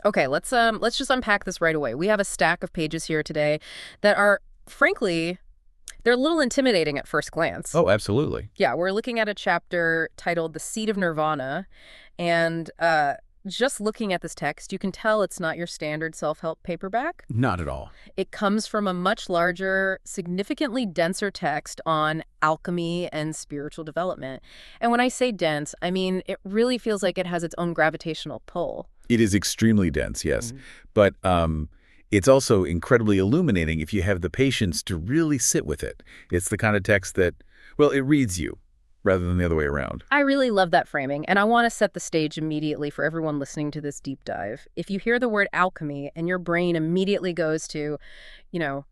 Okay, let's just unpack this right away. We have a stack of pages here today that are, frankly, they're a little intimidating at first glance. Oh, absolutely. Yeah, we're looking at a chapter titled The Seed of Nirvana, and just looking at this text, you can tell it's not your standard self-help paperback. Not at all. It comes from a much larger, significantly denser text on alchemy and spiritual development. And when I say dense, I mean it really feels like it has its own gravitational pull. It is extremely dense, yes. But it's also incredibly illuminating if you have the patience to really sit with it. It's the kind of text that, well, it reads you rather than the other way around. I really love that framing, and I want to set the stage immediately for everyone listening to this deep dive. If you hear the word alchemy and your brain immediately goes to, you know,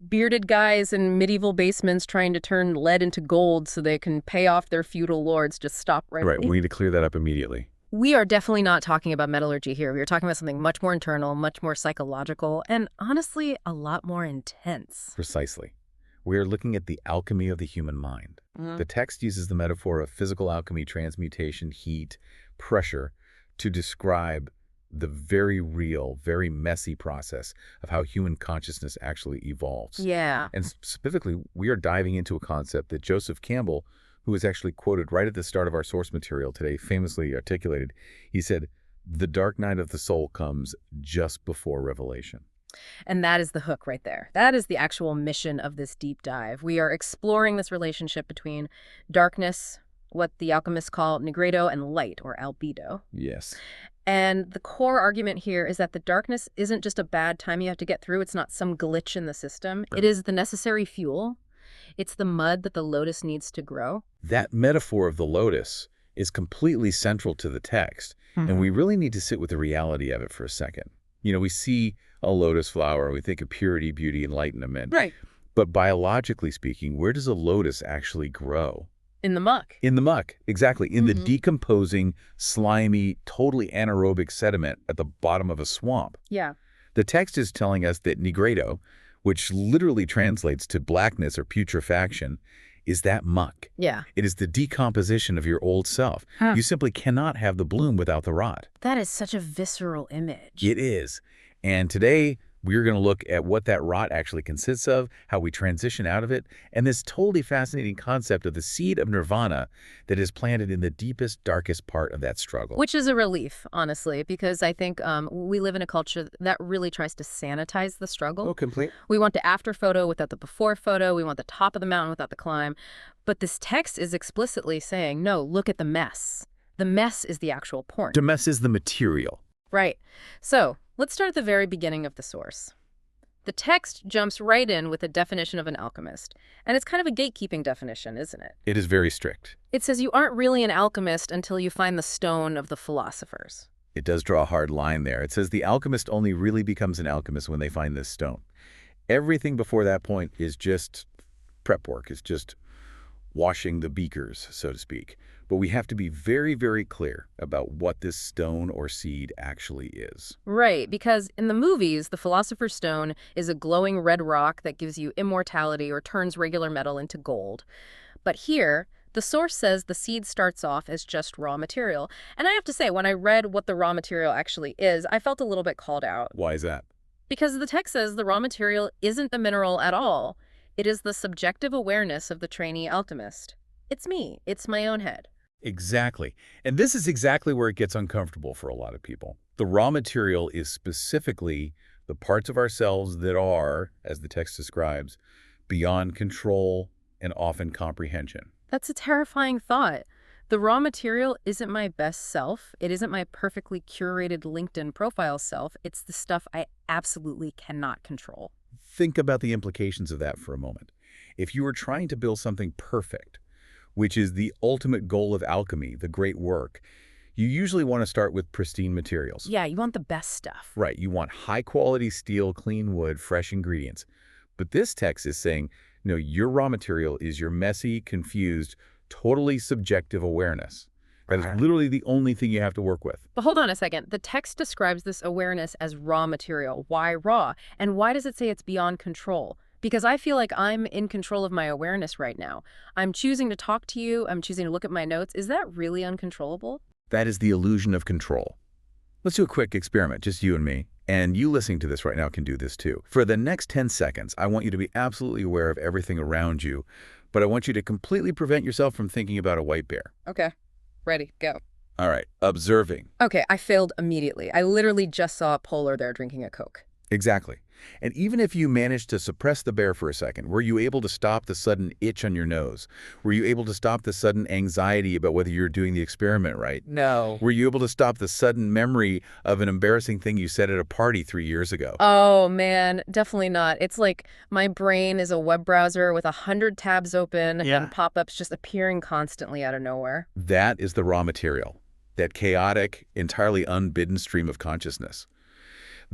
bearded guys in medieval basements trying to turn lead into gold so they can pay off their feudal lords, just stop right Right, we need to clear that up immediately. We are definitely not talking about metallurgy here. We are talking about something much more internal, much more psychological, and honestly, a lot more intense. Precisely. We are looking at the alchemy of the human mind. The text uses the metaphor of physical alchemy, transmutation, heat, pressure, to describe the very real, very messy process of how human consciousness actually evolves. Yeah. And specifically, we are diving into a concept that Joseph Campbell, who is actually quoted right at the start of our source material today, famously articulated. He said, "The dark night of the soul comes just before revelation." And that is the hook right there. That is the actual mission of this deep dive. We are exploring this relationship between darkness, what the alchemists call Nigredo, and light, or albedo. Yes. And the core argument here is that the darkness isn't just a bad time you have to get through. It's not some glitch in the system. Right. It is the necessary fuel. It's the mud that the lotus needs to grow. That metaphor of the lotus is completely central to the text, and we really need to sit with the reality of it for a second. You know, we see a lotus flower, we think of purity, beauty, enlightenment. Right. But biologically speaking, where does a lotus actually grow? In the muck. In the muck, exactly. In the decomposing, slimy, totally anaerobic sediment at the bottom of a swamp. Yeah. The text is telling us that Nigredo, which literally translates to blackness or putrefaction, is that muck. Yeah. It is the decomposition of your old self. You simply cannot have the bloom without the rot. That is such a visceral image. It is. And today, we're going to look at what that rot actually consists of, how we transition out of it, and this totally fascinating concept of the seed of nirvana that is planted in the deepest, darkest part of that struggle. Which is a relief, honestly, because I think we live in a culture that really tries to sanitize the struggle. Oh, complete. We want the after photo without the before photo. We want the top of the mountain without the climb. But this text is explicitly saying, no, look at the mess. The mess is the actual porn. The mess is the material. Right. So let's start at the very beginning of the source. The text jumps right in with a definition of an alchemist. And it's kind of a gatekeeping definition, isn't it? It is very strict. It says you aren't really an alchemist until you find the stone of the philosophers. It does draw a hard line there. It says the alchemist only really becomes an alchemist when they find this stone. Everything before that point is just prep work. It's just washing the beakers, so to speak. But we have to be very, very clear about what this stone or seed actually is. Right, because in the movies, the Philosopher's Stone is a glowing red rock that gives you immortality or turns regular metal into gold. But here, the source says the seed starts off as just raw material. And I have to say, when I read what the raw material actually is, I felt a little bit called out. Why is that? Because the text says the raw material isn't the mineral at all. It is the subjective awareness of the trainee alchemist. It's me. It's my own head. Exactly. And this is exactly where it gets uncomfortable for a lot of people. The raw material is specifically the parts of ourselves that are, as the text describes, beyond control and often comprehension. That's a terrifying thought. The raw material isn't my best self. It isn't my perfectly curated LinkedIn profile self. It's the stuff I absolutely cannot control. Think about the implications of that for a moment. If you were trying to build something perfect, which is the ultimate goal of alchemy, the great work, you usually want to start with pristine materials. Yeah, you want the best stuff. Right, you want high-quality steel, clean wood, fresh ingredients. But this text is saying, no, your raw material is your messy, confused, totally subjective awareness. That is literally the only thing you have to work with. But hold on a second. The text describes this awareness as raw material. Why raw? And why does it say it's beyond control? Because I feel like I'm in control of my awareness right now. I'm choosing to talk to you. I'm choosing to look at my notes. Is that really uncontrollable? That is the illusion of control. Let's do a quick experiment, just you and me. And you listening to this right now can do this too. For the next 10 seconds, I want you to be absolutely aware of everything around you, but I want you to completely prevent yourself from thinking about a white bear. Okay. Ready. Go. All right. Observing. Okay, I failed immediately. I literally just saw a polar bear drinking a Coke. Exactly. And even if you managed to suppress the bear for a second, were you able to stop the sudden itch on your nose? Were you able to stop the sudden anxiety about whether you're doing the experiment right? No. Were you able to stop the sudden memory of an embarrassing thing you said at a party 3 years ago? Oh, man, definitely not. It's like my brain is a web browser with 100 tabs open and pop-ups just appearing constantly out of nowhere. That is the raw material, that chaotic, entirely unbidden stream of consciousness.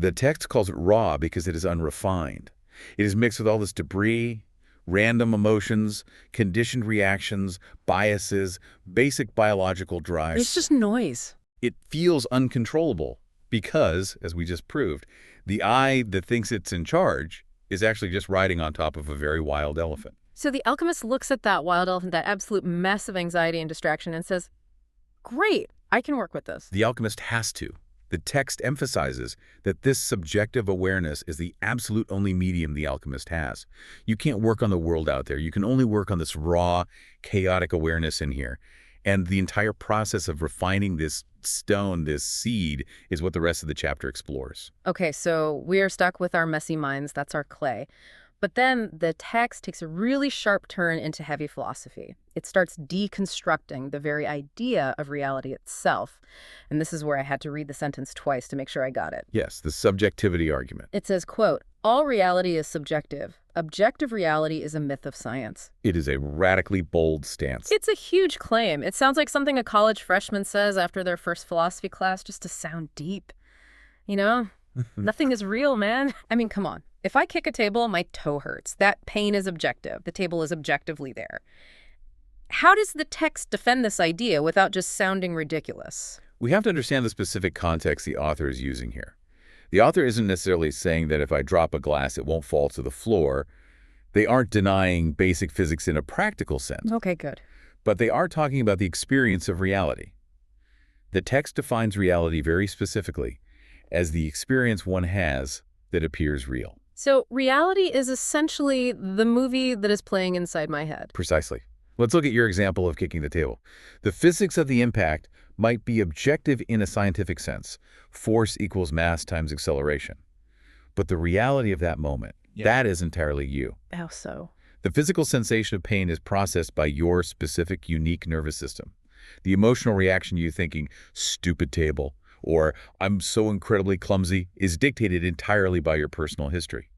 The text calls it raw because it is unrefined. It is mixed with all this debris, random emotions, conditioned reactions, biases, basic biological drives. It's just noise. It feels uncontrollable because, as we just proved, the I that thinks it's in charge is actually just riding on top of a very wild elephant. So the alchemist looks at that wild elephant, that absolute mess of anxiety and distraction, and says, great, I can work with this. The alchemist has to. The text emphasizes that this subjective awareness is the absolute only medium the alchemist has. You can't work on the world out there. You can only work on this raw, chaotic awareness in here. And the entire process of refining this stone, this seed, is what the rest of the chapter explores. Okay, so we are stuck with our messy minds. That's our clay. But then the text takes a really sharp turn into heavy philosophy. It starts deconstructing the very idea of reality itself. And this is where I had to read the sentence twice to make sure I got it. Yes, the subjectivity argument. It says, quote, all reality is subjective. Objective reality is a myth of science. It is a radically bold stance. It's a huge claim. It sounds like something a college freshman says after their first philosophy class just to sound deep. You know, nothing is real, man. I mean, come on. If I kick a table, my toe hurts. That pain is objective. The table is objectively there. How does the text defend this idea without just sounding ridiculous? We have to understand the specific context the author is using here. The author isn't necessarily saying that if I drop a glass, it won't fall to the floor. They aren't denying basic physics in a practical sense. Okay, good. But they are talking about the experience of reality. The text defines reality very specifically as the experience one has that appears real. So reality is essentially the movie that is playing inside my head. Precisely. Let's look at your example of kicking the table. The physics of the impact might be objective in a scientific sense. Force equals mass times acceleration. But the reality of that moment, that is entirely you. How so? The physical sensation of pain is processed by your specific, unique nervous system. The emotional reaction to you thinking, stupid table, or I'm so incredibly clumsy, is dictated entirely by your personal history.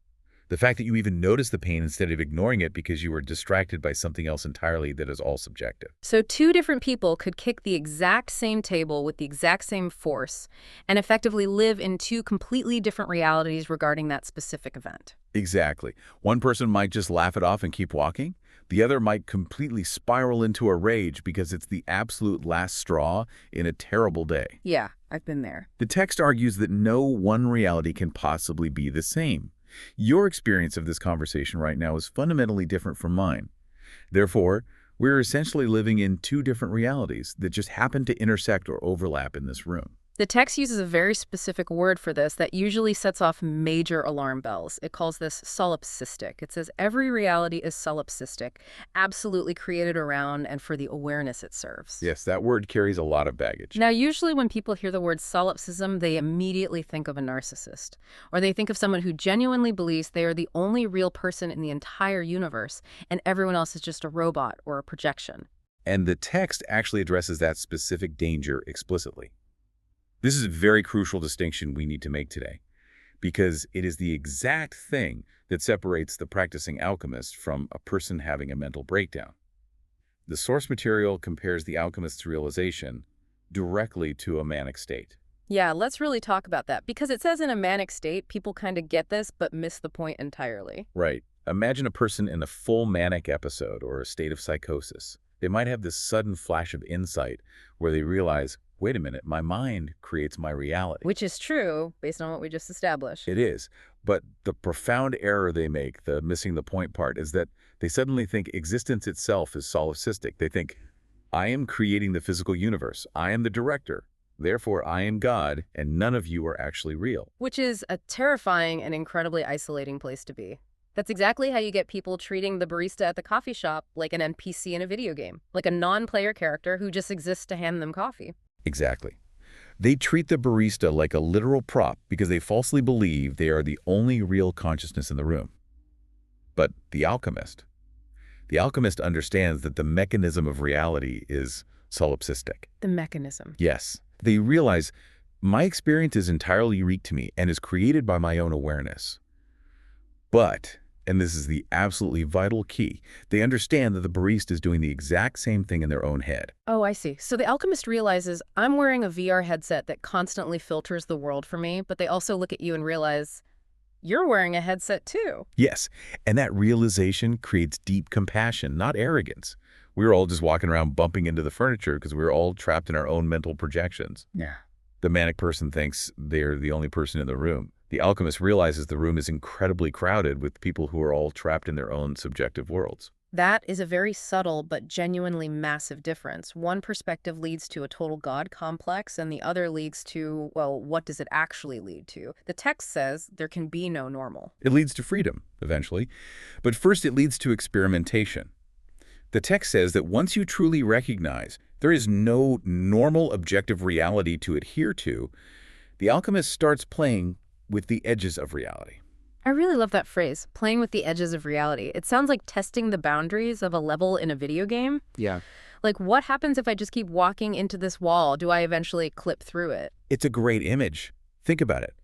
The fact that you even notice the pain instead of ignoring it because you were distracted by something else entirely, that is all subjective. So two different people could kick the exact same table with the exact same force and effectively live in two completely different realities regarding that specific event. Exactly. One person might just laugh it off and keep walking. The other might completely spiral into a rage because it's the absolute last straw in a terrible day. Yeah, I've been there. The text argues that no one reality can possibly be the same. Your experience of this conversation right now is fundamentally different from mine. Therefore, we're essentially living in two different realities that just happen to intersect or overlap in this room. The text uses a very specific word for this that usually sets off major alarm bells. It calls this solipsistic. It says every reality is solipsistic, absolutely created around and for the awareness it serves. Yes, that word carries a lot of baggage. Now, usually when people hear the word solipsism, they immediately think of a narcissist, or they think of someone who genuinely believes they are the only real person in the entire universe, and everyone else is just a robot or a projection. And the text actually addresses that specific danger explicitly. This is a very crucial distinction we need to make today, because it is the exact thing that separates the practicing alchemist from a person having a mental breakdown. The source material compares the alchemist's realization directly to a manic state. Yeah, let's really talk about that, because it says in a manic state, people kind of get this but miss the point entirely. Right. Imagine a person in a full manic episode or a state of psychosis. They might have this sudden flash of insight where they realize, wait a minute, my mind creates my reality. Which is true, based on what we just established. It is. But the profound error they make, the missing the point part, is that they suddenly think existence itself is solipsistic. They think, I am creating the physical universe. I am the director. Therefore, I am God, and none of you are actually real. Which is a terrifying and incredibly isolating place to be. That's exactly how you get people treating the barista at the coffee shop like an NPC in a video game, like a non-player character who just exists to hand them coffee. Exactly. They treat the barista like a literal prop because they falsely believe they are the only real consciousness in the room. But the alchemist understands that the mechanism of reality is solipsistic. The mechanism. Yes. They realize my experience is entirely unique to me and is created by my own awareness. But, and this is the absolutely vital key, they understand that the barista is doing the exact same thing in their own head. Oh, I see. So the alchemist realizes I'm wearing a VR headset that constantly filters the world for me, but they also look at you and realize you're wearing a headset too. Yes, and that realization creates deep compassion, not arrogance. We're all just walking around bumping into the furniture because we're all trapped in our own mental projections. Yeah. The manic person thinks they're the only person in the room. The alchemist realizes the room is incredibly crowded with people who are all trapped in their own subjective worlds. That is a very subtle but genuinely massive difference. One perspective leads to a total God complex, and the other leads to, well, what does it actually lead to? The text says there can be no normal. It leads to freedom, eventually. But first it leads to experimentation. The text says that once you truly recognize there is no normal objective reality to adhere to, the alchemist starts playing with the edges of reality. I really love that phrase, playing with the edges of reality. It sounds like testing the boundaries of a level in a video game. Yeah. Like, what happens if I just keep walking into this wall? Do I eventually clip through it? It's a great image. Think about it.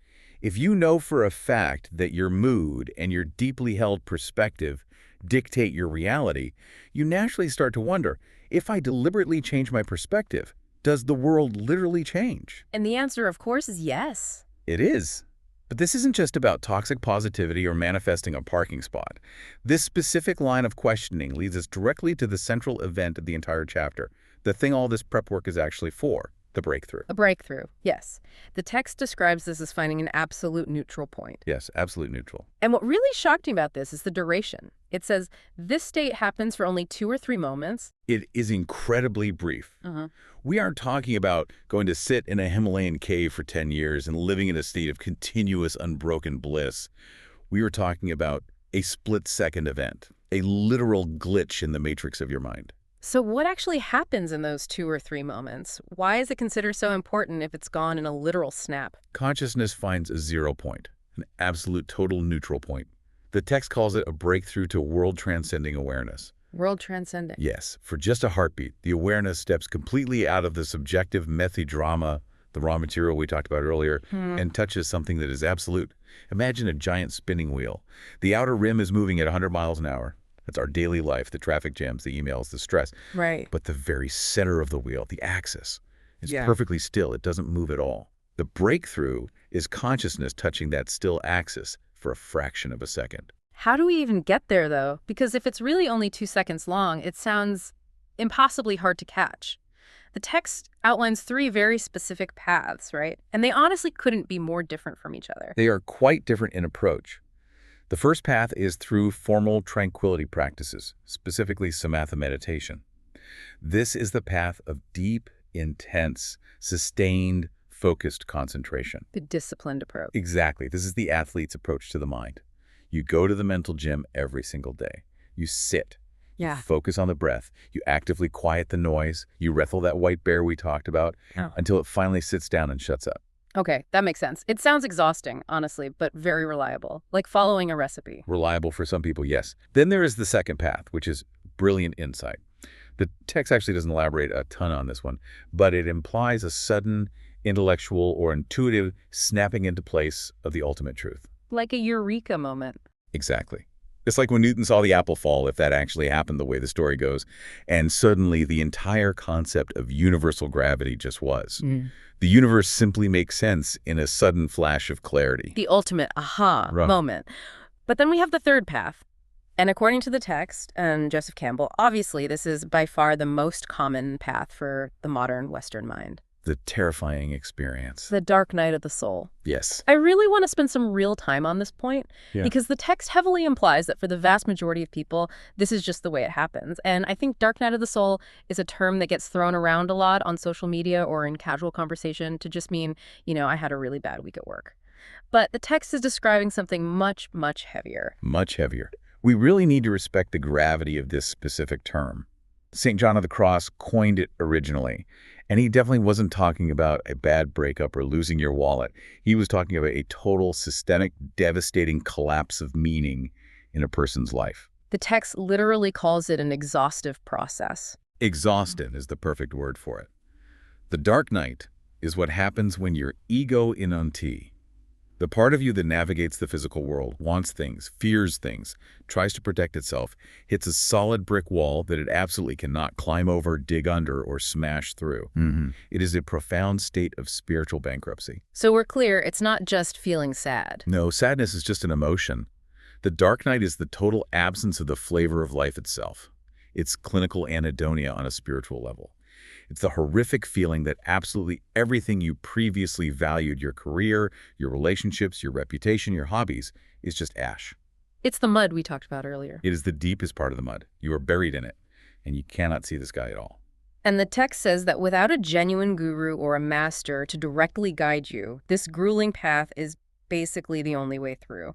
If you know for a fact that your mood and your deeply held perspective dictate your reality, you naturally start to wonder, if I deliberately change my perspective, does the world literally change? And the answer, of course, is yes. It is. But this isn't just about toxic positivity or manifesting a parking spot. This specific line of questioning leads us directly to the central event of the entire chapter, the thing all this prep work is actually for, the breakthrough. A breakthrough, yes. The text describes this as finding an absolute neutral point. Yes, absolute neutral. And what really shocked me about this is the duration. It says this state happens for only 2 or 3 moments. It is incredibly brief. We aren't talking about going to sit in a Himalayan cave for 10 years and living in a state of continuous unbroken bliss. We are talking about a split-second event, a literal glitch in the matrix of your mind. So what actually happens in those 2 or 3 moments? Why is it considered so important if it's gone in a literal snap? Consciousness finds a 0 point, an absolute total neutral point. The text calls it a breakthrough to world-transcending awareness. World transcending. Yes, for just a heartbeat, the awareness steps completely out of the subjective methodrama, the raw material we talked about earlier, and touches something that is absolute. Imagine a giant spinning wheel. The outer rim is moving at 100 miles an hour. That's our daily life, the traffic jams, the emails, the stress. Right. But the very center of the wheel, the axis, is perfectly still. It doesn't move at all. The breakthrough is consciousness touching that still axis for a fraction of a second. How do we even get there, though? Because if it's really only 2 seconds long, it sounds impossibly hard to catch. The text outlines 3 very specific paths, right? And they honestly couldn't be more different from each other. They are quite different in approach. The first path is through formal tranquility practices, specifically samatha meditation. This is the path of deep, intense, sustained, focused concentration. The disciplined approach. Exactly. This is the athlete's approach to the mind. You go to the mental gym every single day. You sit. Yeah. You focus on the breath. You actively quiet the noise. You wrestle that white bear we talked about until it finally sits down and shuts up. Okay, that makes sense. It sounds exhausting, honestly, but very reliable, like following a recipe. Reliable for some people, yes. Then there is the second path, which is brilliant insight. The text actually doesn't elaborate a ton on this one, but it implies a sudden intellectual or intuitive snapping into place of the ultimate truth. Like a eureka moment. Exactly. It's like when Newton saw the apple fall, if that actually happened the way the story goes, and suddenly the entire concept of universal gravity just was. The universe simply makes sense in a sudden flash of clarity. The ultimate aha moment. But then we have the third path. And according to the text and Joseph Campbell, obviously this is by far the most common path for the modern Western mind. The terrifying experience. The dark night of the soul. Yes. I really want to spend some real time on this point because the text heavily implies that for the vast majority of people, this is just the way it happens. And I think dark night of the soul is a term that gets thrown around a lot on social media or in casual conversation to just mean, I had a really bad week at work. But the text is describing something much, much heavier. Much heavier. We really need to respect the gravity of this specific term. St. John of the Cross coined it originally, and he definitely wasn't talking about a bad breakup or losing your wallet. He was talking about a total, systemic, devastating collapse of meaning in a person's life. The text literally calls it an exhaustive process. Exhausted is the perfect word for it. The dark night is what happens when your ego in unti, the part of you that navigates the physical world, wants things, fears things, tries to protect itself, hits a solid brick wall that it absolutely cannot climb over, dig under, or smash through. It is a profound state of spiritual bankruptcy. So we're clear, it's not just feeling sad. No, sadness is just an emotion. The dark night is the total absence of the flavor of life itself. It's clinical anhedonia on a spiritual level. It's the horrific feeling that absolutely everything you previously valued, your career, your relationships, your reputation, your hobbies, is just ash. It's the mud we talked about earlier. It is the deepest part of the mud. You are buried in it, and you cannot see the sky at all. And the text says that without a genuine guru or a master to directly guide you, this grueling path is basically the only way through.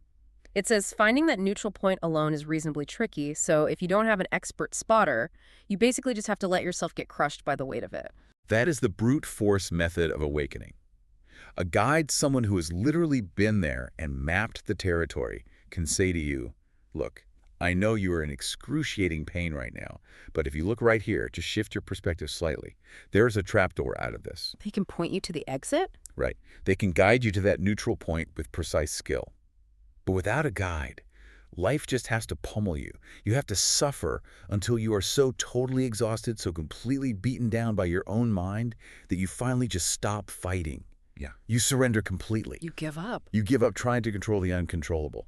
It says finding that neutral point alone is reasonably tricky, so if you don't have an expert spotter, you basically just have to let yourself get crushed by the weight of it. That is the brute force method of awakening. A guide, someone who has literally been there and mapped the territory, can say to you, look, I know you are in excruciating pain right now, but if you look right here, just shift your perspective slightly. There is a trapdoor out of this. They can point you to the exit? Right. They can guide you to that neutral point with precise skill. But without a guide, life just has to pummel you. You have to suffer until you are so totally exhausted, so completely beaten down by your own mind that you finally just stop fighting. Yeah. You surrender completely. You give up. You give up trying to control the uncontrollable.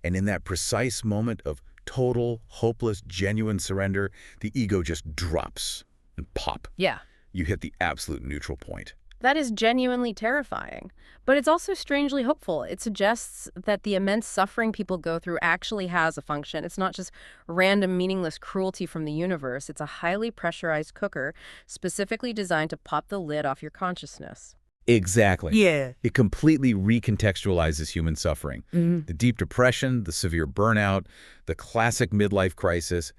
And in that precise moment of total, hopeless, genuine surrender, the ego just drops and pop. Yeah. You hit the absolute neutral point. That is genuinely terrifying. But it's also strangely hopeful. It suggests that the immense suffering people go through actually has a function. It's not just random, meaningless cruelty from the universe. It's a highly pressurized cooker specifically designed to pop the lid off your consciousness. Exactly. Yeah. It completely recontextualizes human suffering. The deep depression, the severe burnout, the classic midlife crisis.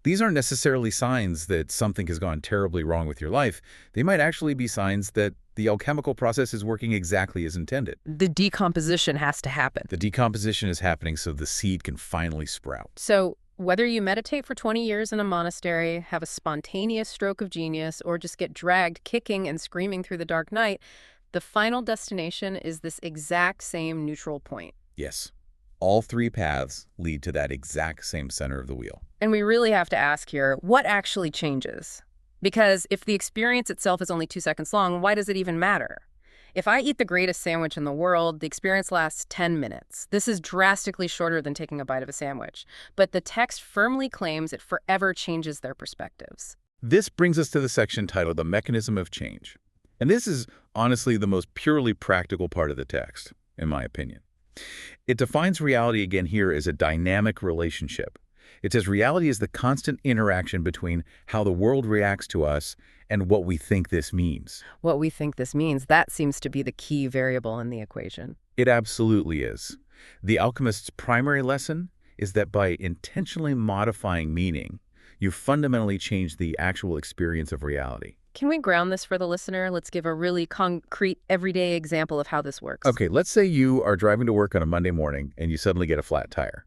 These aren't necessarily signs that something has gone terribly wrong with your life. They might actually be signs that the alchemical process is working exactly as intended. The decomposition has to happen. The decomposition is happening so the seed can finally sprout. So whether you meditate for 20 years in a monastery, have a spontaneous stroke of genius, or just get dragged kicking and screaming through the dark night, the final destination is this exact same neutral point. Yes. All three paths lead to that exact same center of the wheel. And we really have to ask here, what actually changes? Because if the experience itself is only 2 seconds long, why does it even matter? If I eat the greatest sandwich in the world, the experience lasts 10 minutes. This is drastically shorter than taking a bite of a sandwich. But the text firmly claims it forever changes their perspectives. This brings us to the section titled The Mechanism of Change. And this is honestly the most purely practical part of the text, in my opinion. It defines reality again here as a dynamic relationship. It says reality is the constant interaction between how the world reacts to us and what we think this means. What we think this means, that seems to be the key variable in the equation. It absolutely is. The alchemist's primary lesson is that by intentionally modifying meaning, you fundamentally change the actual experience of reality. Can we ground this for the listener? Let's give a really concrete, everyday example of how this works. Okay, let's say you are driving to work on a Monday morning and you suddenly get a flat tire.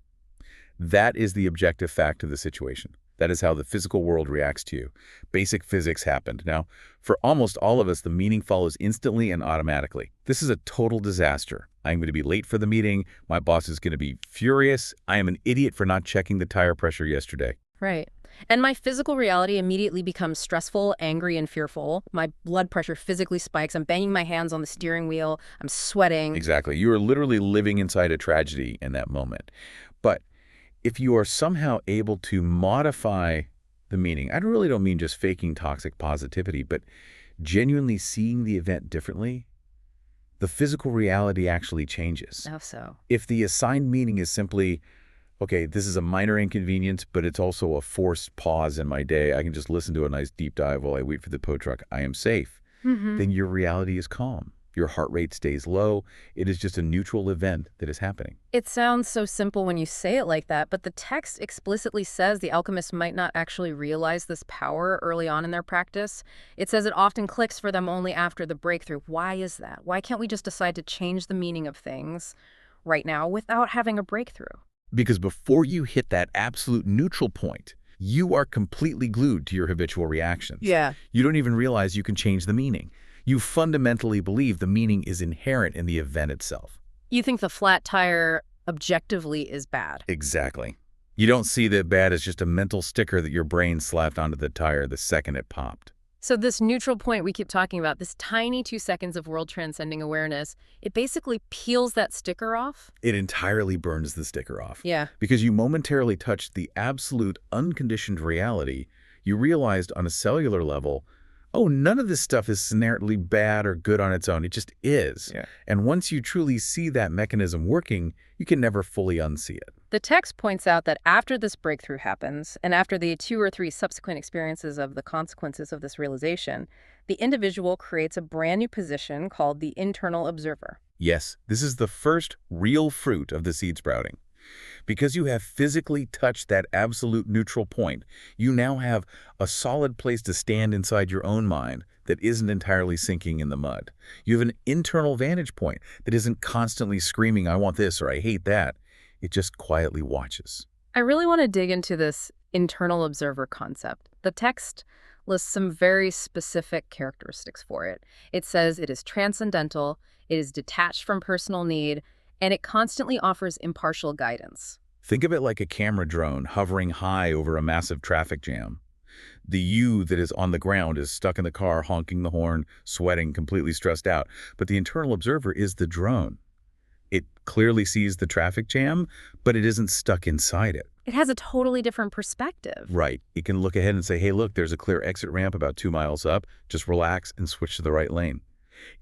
That is the objective fact of the situation. That is how the physical world reacts to you. Basic physics happened. Now, for almost all of us, the meaning follows instantly and automatically. This is a total disaster. I'm going to be late for the meeting. My boss is going to be furious. I am an idiot for not checking the tire pressure yesterday. Right. And my physical reality immediately becomes stressful, angry, and fearful. My blood pressure physically spikes. I'm banging my hands on the steering wheel. I'm sweating. Exactly. You are literally living inside a tragedy in that moment. But if you are somehow able to modify the meaning, I really don't mean just faking toxic positivity, but genuinely seeing the event differently, the physical reality actually changes. How so? If the assigned meaning is simply, okay, this is a minor inconvenience, but it's also a forced pause in my day, I can just listen to a nice deep dive while I wait for the tow truck, I am safe, then your reality is calm. Your heart rate stays low. It is just a neutral event that is happening. It sounds so simple when you say it like that, but the text explicitly says the alchemists might not actually realize this power early on in their practice. It says it often clicks for them only after the breakthrough. Why is that? Why can't we just decide to change the meaning of things right now without having a breakthrough? Because before you hit that absolute neutral point, you are completely glued to your habitual reactions. Yeah. You don't even realize you can change the meaning. You fundamentally believe the meaning is inherent in the event itself. You think the flat tire objectively is bad. Exactly. You don't see that bad as just a mental sticker that your brain slapped onto the tire the second it popped. So this neutral point we keep talking about, this tiny 2 seconds of world-transcending awareness, it basically peels that sticker off? It entirely burns the sticker off. Yeah. Because you momentarily touched the absolute unconditioned reality, you realized on a cellular level, oh, none of this stuff is inherently bad or good on its own. It just is. Yeah. And once you truly see that mechanism working, you can never fully unsee it. The text points out that after this breakthrough happens, and after the 2 or 3 subsequent experiences of the consequences of this realization, the individual creates a brand new position called the internal observer. Yes, this is the first real fruit of the seed sprouting. Because you have physically touched that absolute neutral point, you now have a solid place to stand inside your own mind that isn't entirely sinking in the mud. You have an internal vantage point that isn't constantly screaming, I want this or I hate that. It just quietly watches. I really want to dig into this internal observer concept. The text lists some very specific characteristics for it. It says it is transcendental, it is detached from personal need, and it constantly offers impartial guidance. Think of it like a camera drone hovering high over a massive traffic jam. The you that is on the ground is stuck in the car, honking the horn, sweating, completely stressed out. But the internal observer is the drone. It clearly sees the traffic jam, but it isn't stuck inside it. It has a totally different perspective. Right. It can look ahead and say, hey, look, there's a clear exit ramp about 2 miles up. Just relax and switch to the right lane.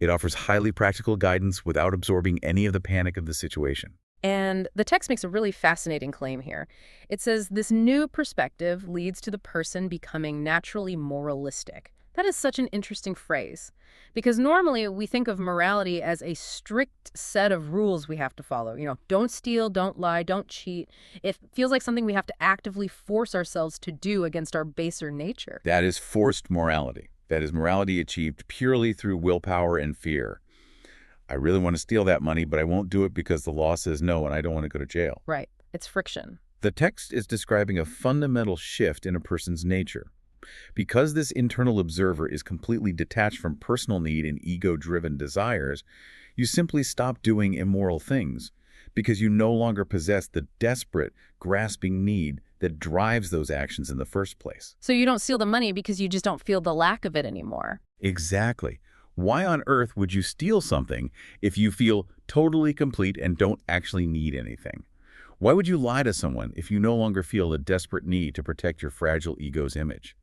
It offers highly practical guidance without absorbing any of the panic of the situation. And the text makes a really fascinating claim here. It says this new perspective leads to the person becoming naturally moralistic. That is such an interesting phrase, because normally we think of morality as a strict set of rules we have to follow. You know, don't steal, don't lie, don't cheat. It feels like something we have to actively force ourselves to do against our baser nature. That is forced morality. That is morality achieved purely through willpower and fear. I really want to steal that money, but I won't do it because the law says no and I don't want to go to jail. Right. It's friction. The text is describing a fundamental shift in a person's nature. Because this internal observer is completely detached from personal need and ego-driven desires, you simply stop doing immoral things because you no longer possess the desperate, grasping need that drives those actions in the first place. So you don't steal the money because you just don't feel the lack of it anymore. Exactly. Why on earth would you steal something if you feel totally complete and don't actually need anything? Why would you lie to someone if you no longer feel a desperate need to protect your fragile ego's image?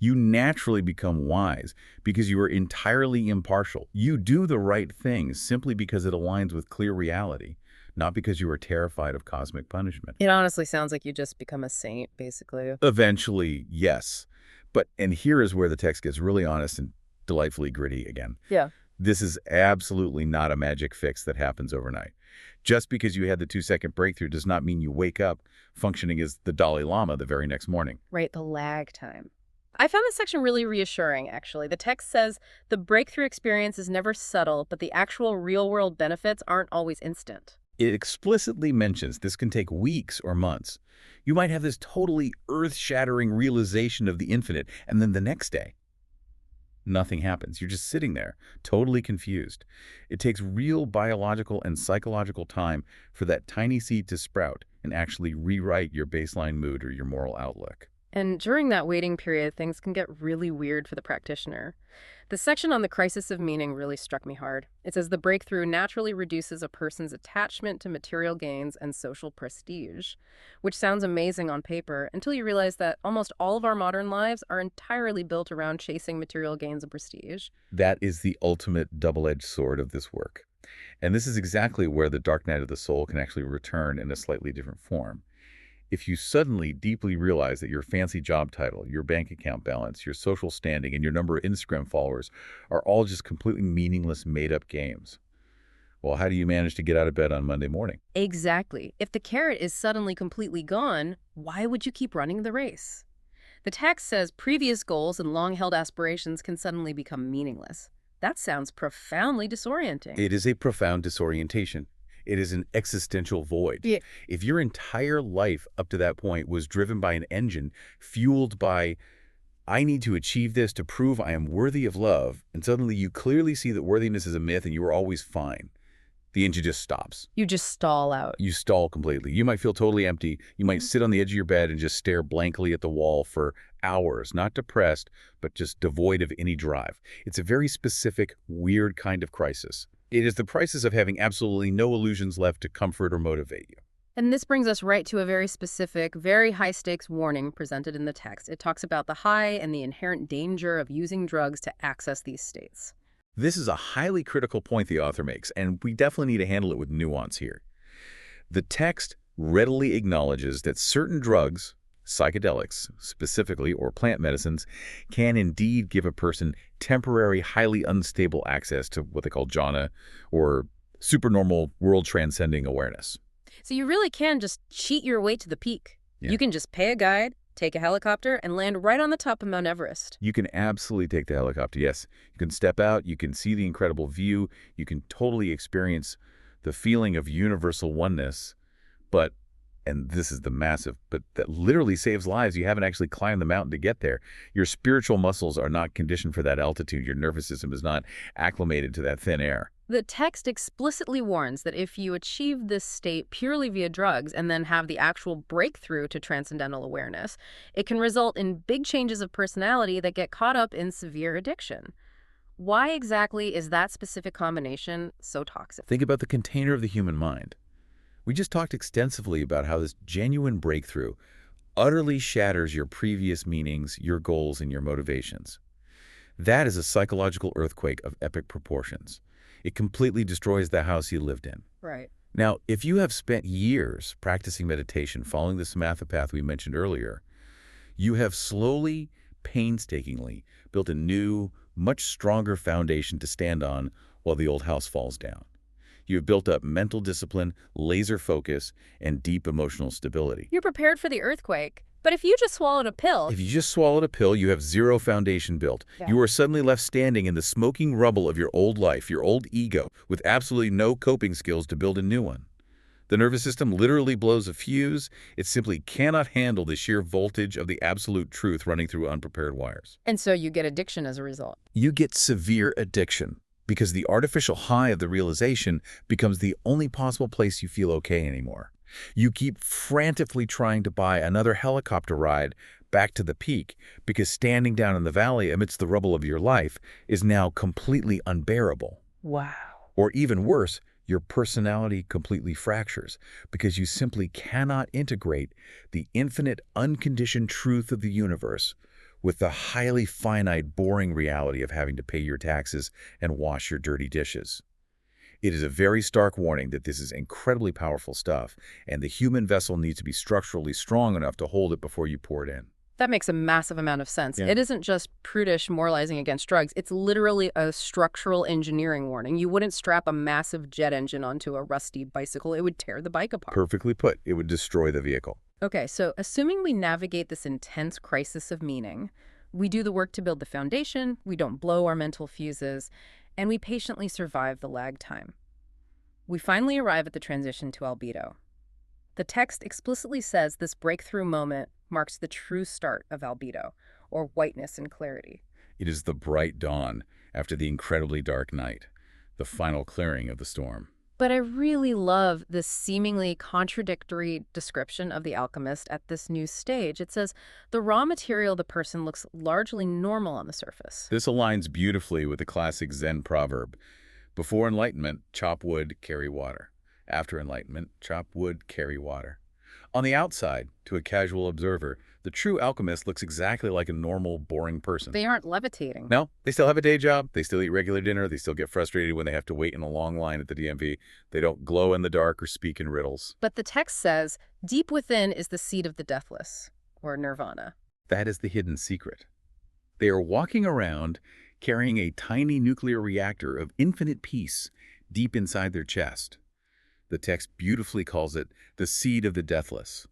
You naturally become wise because you are entirely impartial. You do the right thing simply because it aligns with clear reality, not because you are terrified of cosmic punishment. It honestly sounds like you just become a saint, basically. Eventually, yes. And here is where the text gets really honest and delightfully gritty again. Yeah. This is absolutely not a magic fix that happens overnight. Just because you had the 2-second breakthrough does not mean you wake up functioning as the Dalai Lama the very next morning. Right, the lag time. I found this section really reassuring, actually. The text says the breakthrough experience is never subtle, but the actual real-world benefits aren't always instant. It explicitly mentions this can take weeks or months. You might have this totally earth-shattering realization of the infinite, and then the next day, nothing happens. You're just sitting there, totally confused. It takes real biological and psychological time for that tiny seed to sprout and actually rewrite your baseline mood or your moral outlook. And during that waiting period, things can get really weird for the practitioner. The section on the crisis of meaning really struck me hard. It says the breakthrough naturally reduces a person's attachment to material gains and social prestige, which sounds amazing on paper until you realize that almost all of our modern lives are entirely built around chasing material gains and prestige. That is the ultimate double-edged sword of this work. And this is exactly where the dark night of the soul can actually return in a slightly different form. If you suddenly deeply realize that your fancy job title, your bank account balance, your social standing, and your number of Instagram followers are all just completely meaningless, made-up games, well, how do you manage to get out of bed on Monday morning? Exactly. If the carrot is suddenly completely gone, why would you keep running the race? The text says previous goals and long-held aspirations can suddenly become meaningless. That sounds profoundly disorienting. It is a profound disorientation. It is an existential void. Yeah. If your entire life up to that point was driven by an engine fueled by, I need to achieve this to prove I am worthy of love, and suddenly you clearly see that worthiness is a myth and you are always fine, the engine just stops. You just stall out. You stall completely. You might feel totally empty. You might sit on the edge of your bed and just stare blankly at the wall for hours, not depressed, but just devoid of any drive. It's a very specific, weird kind of crisis. It is the crisis of having absolutely no illusions left to comfort or motivate you. And this brings us right to a very specific, very high-stakes warning presented in the text. It talks about the high and the inherent danger of using drugs to access these states. This is a highly critical point the author makes, and we definitely need to handle it with nuance here. The text readily acknowledges that certain drugs, psychedelics specifically, or plant medicines, can indeed give a person temporary, highly unstable access to what they call jhana, or supernormal, world-transcending awareness. So you really can just cheat your way to the peak. Yeah. You can just pay a guide, take a helicopter, and land right on the top of Mount Everest. You can absolutely take the helicopter, yes. You can step out, you can see the incredible view, you can totally experience the feeling of universal oneness, but, and this is the massive, but that literally saves lives. You haven't actually climbed the mountain to get there. Your spiritual muscles are not conditioned for that altitude. Your nervous system is not acclimated to that thin air. The text explicitly warns that if you achieve this state purely via drugs and then have the actual breakthrough to transcendental awareness, it can result in big changes of personality that get caught up in severe addiction. Why exactly is that specific combination so toxic? Think about the container of the human mind. We just talked extensively about how this genuine breakthrough utterly shatters your previous meanings, your goals, and your motivations. That is a psychological earthquake of epic proportions. It completely destroys the house you lived in. Right. Now, if you have spent years practicing meditation, following the samatha path we mentioned earlier, you have slowly, painstakingly built a new, much stronger foundation to stand on while the old house falls down. You have built up mental discipline, laser focus, and deep emotional stability. You're prepared for the earthquake. But if you just swallowed a pill... If you just swallowed a pill, you have zero foundation built. Yeah. You are suddenly left standing in the smoking rubble of your old life, your old ego, with absolutely no coping skills to build a new one. The nervous system literally blows a fuse. It simply cannot handle the sheer voltage of the absolute truth running through unprepared wires. And so you get addiction as a result. You get severe addiction because the artificial high of the realization becomes the only possible place you feel okay anymore. You keep frantically trying to buy another helicopter ride back to the peak because standing down in the valley amidst the rubble of your life is now completely unbearable. Wow. Or even worse, your personality completely fractures because you simply cannot integrate the infinite, unconditioned truth of the universe with the highly finite, boring reality of having to pay your taxes and wash your dirty dishes. It is a very stark warning that this is incredibly powerful stuff, and the human vessel needs to be structurally strong enough to hold it before you pour it in. That makes a massive amount of sense. Yeah. It isn't just prudish moralizing against drugs. It's literally a structural engineering warning. You wouldn't strap a massive jet engine onto a rusty bicycle. It would tear the bike apart. Perfectly put. It would destroy the vehicle. Okay, so assuming we navigate this intense crisis of meaning, we do the work to build the foundation, we don't blow our mental fuses, and we patiently survive the lag time. We finally arrive at the transition to albedo. The text explicitly says this breakthrough moment marks the true start of albedo, or whiteness and clarity. It is the bright dawn after the incredibly dark night, the final clearing of the storm. But I really love this seemingly contradictory description of the alchemist at this new stage. It says, the raw material of the person looks largely normal on the surface. This aligns beautifully with the classic Zen proverb. Before enlightenment, chop wood, carry water. After enlightenment, chop wood, carry water. On the outside, to a casual observer, the true alchemist looks exactly like a normal, boring person. They aren't levitating. No, they still have a day job, they still eat regular dinner, they still get frustrated when they have to wait in a long line at the DMV, they don't glow in the dark or speak in riddles. But the text says, deep within is the seed of the deathless, or Nirvana. That is the hidden secret. They are walking around carrying a tiny nuclear reactor of infinite peace deep inside their chest. The text beautifully calls it the seed of the deathless.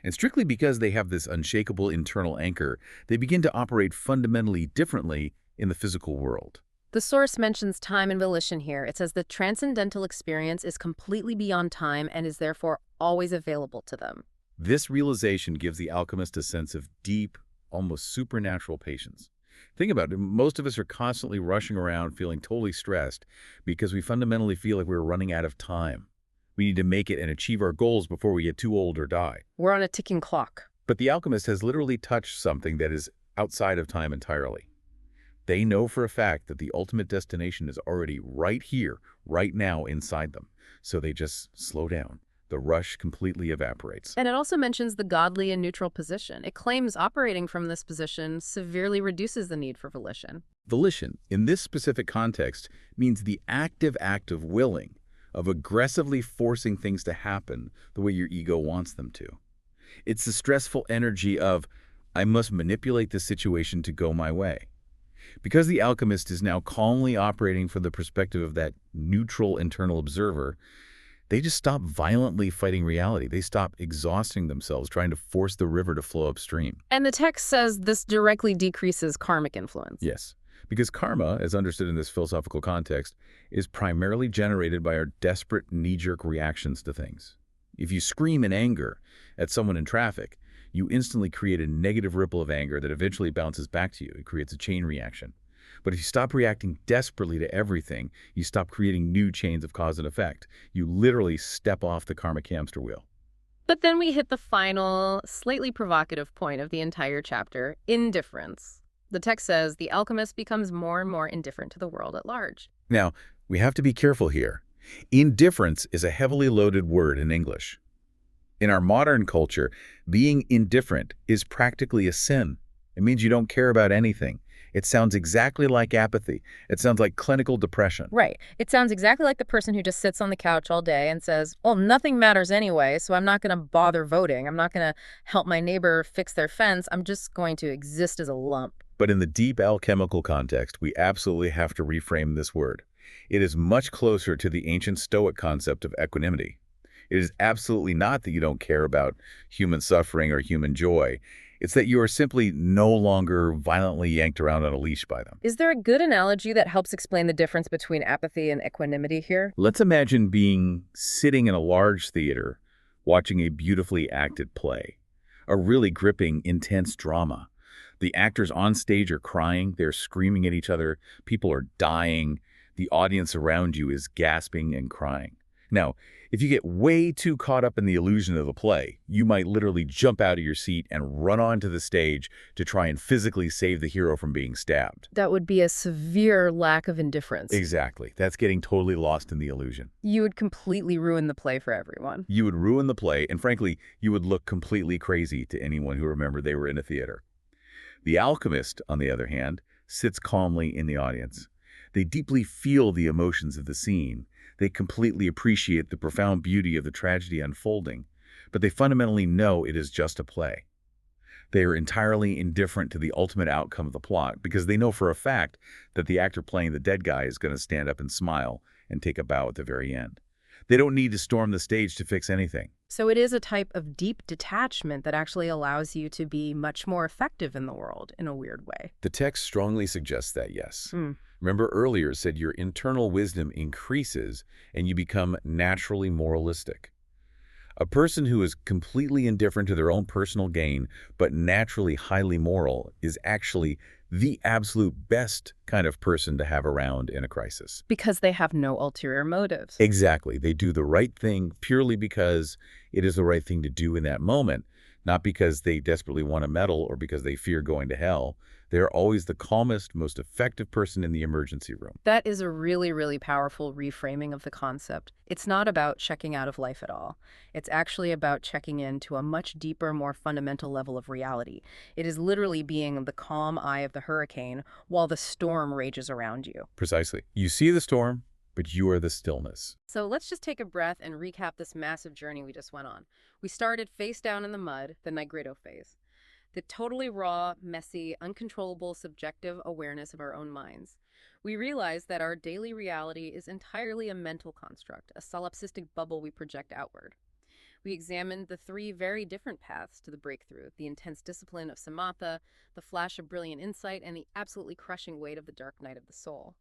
And strictly because they have this unshakable internal anchor, they begin to operate fundamentally differently in the physical world. The source mentions time and volition here. It says the transcendental experience is completely beyond time and is therefore always available to them. This realization gives the alchemist a sense of deep, almost supernatural patience. Think about it. Most of us are constantly rushing around feeling totally stressed because we fundamentally feel like we're running out of time. We need to make it and achieve our goals before we get too old or die. We're on a ticking clock. But the alchemist has literally touched something that is outside of time entirely. They know for a fact that the ultimate destination is already right here, right now inside them. So they just slow down. The rush completely evaporates. And it also mentions the godly and neutral position. It claims operating from this position severely reduces the need for volition. Volition, in this specific context, means the active act of willing, of aggressively forcing things to happen the way your ego wants them to. It's the stressful energy of, I must manipulate this situation to go my way. Because the alchemist is now calmly operating from the perspective of that neutral internal observer, they just stop violently fighting reality. They stop exhausting themselves trying to force the river to flow upstream. And the text says this directly decreases karmic influence. Yes, because karma, as understood in this philosophical context, is primarily generated by our desperate knee-jerk reactions to things. If you scream in anger at someone in traffic, you instantly create a negative ripple of anger that eventually bounces back to you. It creates a chain reaction. But if you stop reacting desperately to everything, you stop creating new chains of cause and effect. You literally step off the karmic hamster wheel. But then we hit the final, slightly provocative point of the entire chapter, indifference. The text says the alchemist becomes more and more indifferent to the world at large. Now, we have to be careful here. Indifference is a heavily loaded word in English. In our modern culture, being indifferent is practically a sin. It means you don't care about anything. It sounds exactly like apathy. It sounds like clinical depression. Right. It sounds exactly like the person who just sits on the couch all day and says, well, nothing matters anyway, so I'm not going to bother voting. I'm not going to help my neighbor fix their fence. I'm just going to exist as a lump. But in the deep alchemical context, we absolutely have to reframe this word. It is much closer to the ancient Stoic concept of equanimity. It is absolutely not that you don't care about human suffering or human joy. It's that you are simply no longer violently yanked around on a leash by them. Is there a good analogy that helps explain the difference between apathy and equanimity here? Let's imagine being sitting in a large theater, watching a beautifully acted play, a really gripping, intense drama. The actors on stage are crying, they're screaming at each other, people are dying, the audience around you is gasping and crying. Now, if you get way too caught up in the illusion of the play, you might literally jump out of your seat and run onto the stage to try and physically save the hero from being stabbed. That would be a severe lack of indifference. Exactly. That's getting totally lost in the illusion. You would completely ruin the play for everyone. You would ruin the play, and frankly, you would look completely crazy to anyone who remembered they were in a theater. The alchemist, on the other hand, sits calmly in the audience. They deeply feel the emotions of the scene. They completely appreciate the profound beauty of the tragedy unfolding, but they fundamentally know it is just a play. They are entirely indifferent to the ultimate outcome of the plot because they know for a fact that the actor playing the dead guy is going to stand up and smile and take a bow at the very end. They don't need to storm the stage to fix anything. So it is a type of deep detachment that actually allows you to be much more effective in the world in a weird way. The text strongly suggests that, yes. Remember earlier it said your internal wisdom increases and you become naturally moralistic. A person who is completely indifferent to their own personal gain but naturally highly moral is actually the absolute best kind of person to have around in a crisis. Because they have no ulterior motives. Exactly. They do the right thing purely because it is the right thing to do in that moment, not because they desperately want a medal or because they fear going to hell. They're always the calmest, most effective person in the emergency room. That is a really, really powerful reframing of the concept. It's not about checking out of life at all. It's actually about checking in to a much deeper, more fundamental level of reality. It is literally being the calm eye of the hurricane while the storm rages around you. Precisely. You see the storm, but you are the stillness. So let's just take a breath and recap this massive journey we just went on. We started face down in the mud, the Nigredo phase. The totally raw, messy, uncontrollable, subjective awareness of our own minds. We realized that our daily reality is entirely a mental construct, a solipsistic bubble we project outward. We examined the three very different paths to the breakthrough, the intense discipline of samatha, the flash of brilliant insight, and the absolutely crushing weight of the dark night of the soul.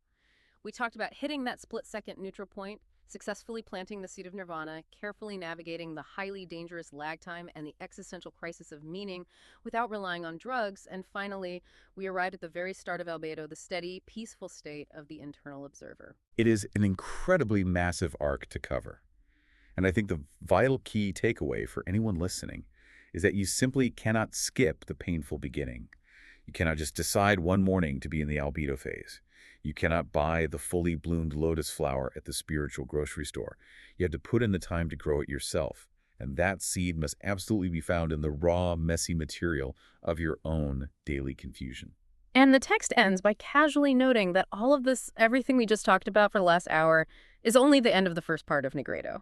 We talked about hitting that split-second neutral point, successfully planting the seed of nirvana, carefully navigating the highly dangerous lag time and the existential crisis of meaning without relying on drugs, and finally, we arrived at the very start of albedo, the steady, peaceful state of the internal observer. It is an incredibly massive arc to cover. And I think the vital key takeaway for anyone listening is that you simply cannot skip the painful beginning. You cannot just decide one morning to be in the albedo phase. You cannot buy the fully bloomed lotus flower at the spiritual grocery store. You have to put in the time to grow it yourself. And that seed must absolutely be found in the raw, messy material of your own daily confusion. And the text ends by casually noting that all of this, everything we just talked about for the last hour, is only the end of the first part of Nigredo.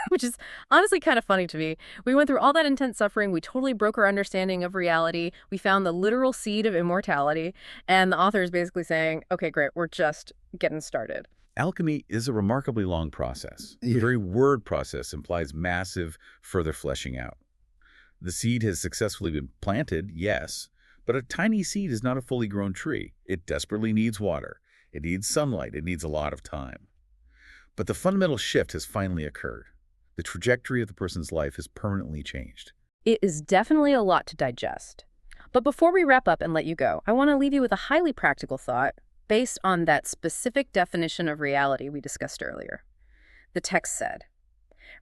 Which is honestly kind of funny to me. We went through all that intense suffering, we totally broke our understanding of reality, we found the literal seed of immortality, and the author is basically saying, okay, great, we're just getting started. Alchemy is a remarkably long process. The very word process implies massive further fleshing out. The seed has successfully been planted, yes, but a tiny seed is not a fully grown tree. It desperately needs water. It needs sunlight. It needs a lot of time. But the fundamental shift has finally occurred. The trajectory of the person's life has permanently changed. It is definitely a lot to digest. But before we wrap up and let you go, I want to leave you with a highly practical thought based on that specific definition of reality we discussed earlier. The text said,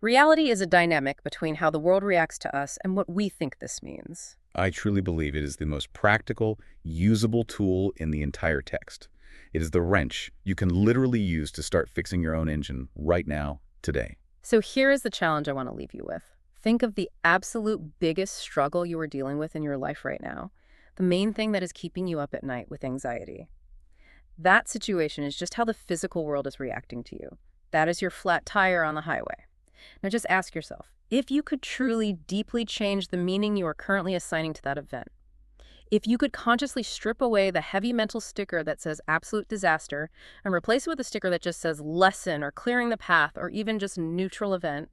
reality is a dynamic between how the world reacts to us and what we think this means. I truly believe it is the most practical, usable tool in the entire text. It is the wrench you can literally use to start fixing your own engine right now, today. So here is the challenge I want to leave you with. Think of the absolute biggest struggle you are dealing with in your life right now. The main thing that is keeping you up at night with anxiety. That situation is just how the physical world is reacting to you. That is your flat tire on the highway. Now just ask yourself, if you could truly, deeply change the meaning you are currently assigning to that event, if you could consciously strip away the heavy mental sticker that says absolute disaster and replace it with a sticker that just says lesson or clearing the path or even just neutral event,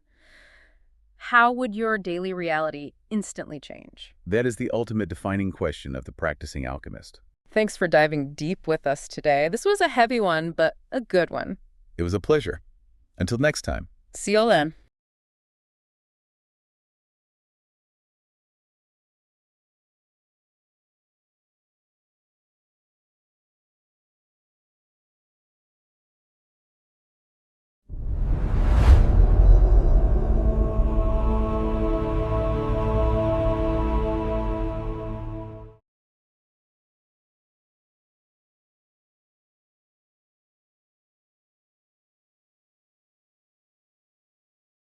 how would your daily reality instantly change? That is the ultimate defining question of the practicing alchemist. Thanks for diving deep with us today. This was a heavy one, but a good one. It was a pleasure. Until next time. See you then.